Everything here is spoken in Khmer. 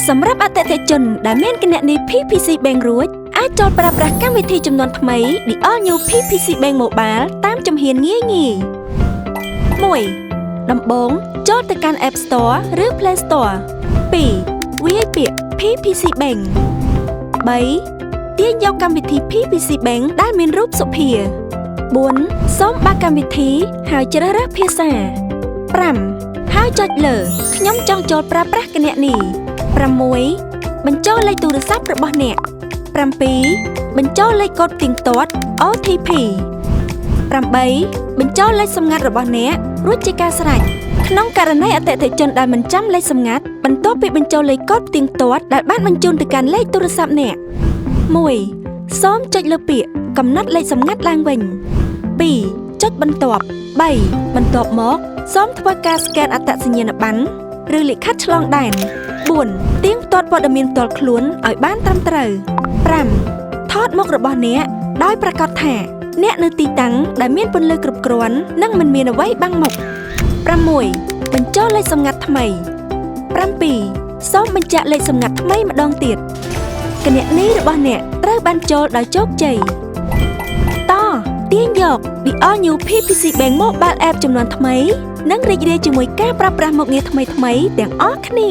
សម្រាប់អតិថិជនដែលមានគណនី PPC Bank រួចអាចចូលប្រើប្រាស់កម្មវិធីចំនួនថ្មី The All New PPC Bank Mobile តាមជំហានងាយៗ 1. ដំបូងចូលទៅកាន់ App Store ឬ Play Store 2. វាយពាក្យ PPC Bank 3. ទាញយកកម្មវិធី PPC Bank ដែលមានរូបសុភា 4. សូមបើកកម្មវិធីហើយជ្រើសរើសភាសា 5. ហើយចុចលើខ្ញុំចង់ចូលប្រើប្រាស់គណនី 6. បញ្ចូលលេខទូរស័ព្ទរបស់អ្នក 7. បញ្ចូលលេខកូដទៀងទាត់ OTP 8. បញ្ចូលលេខសម្ងាត់របស់អ្នករួចជាការស្រេចក្នុងករណីអតិថិជនដែលមិនចាំលេខសម្ងាត់បន្ទាប់ពីបញ្ចូលលេខកូដទៀងទាត់ដែលបានបញ្ជូនទៅកាន់លេខទូរស័ព្ទអ្នក 1. សូមចុចលើពាក្យកំណត់លេខសម្ងាត់ឡើងវិញ 2. ចុចបន្ទាប់ 3. បន្ទាប់មកសូមធ្វើការស្កែនអត្តសញ្ញាណប័ណ្ណឬលិខិតឆ្លងដែន 4. ទៀងទាត់ព័ត៌មានផ្ទាល់ខ្លួនឲ្យបានត្រឹមត្រូវ 5. ថតមុខរបស់អ្នកដោយប្រាកដថាអ្នកនៅទីតាំងដែលមានពន្លឺគ្រប់គ្រាន់និងមិនមានអ្វីបាំងមុខ 6. បញ្ចូលលេខសម្ងាត់ថ្មី 7. សូមបញ្ជាក់លេខសម្ងាត់ថ្មីម្ដងទៀតគណនីរបស់អ្នកត្រូវបានចូលដោយជោគជ័យតទាញយក The All New PPC Bank Mobile App ចំនួនថ្មីនិងរីករាយជាមួយការប្រើប្រាស់មុខងារថ្មីៗទាំងអស់គ្នា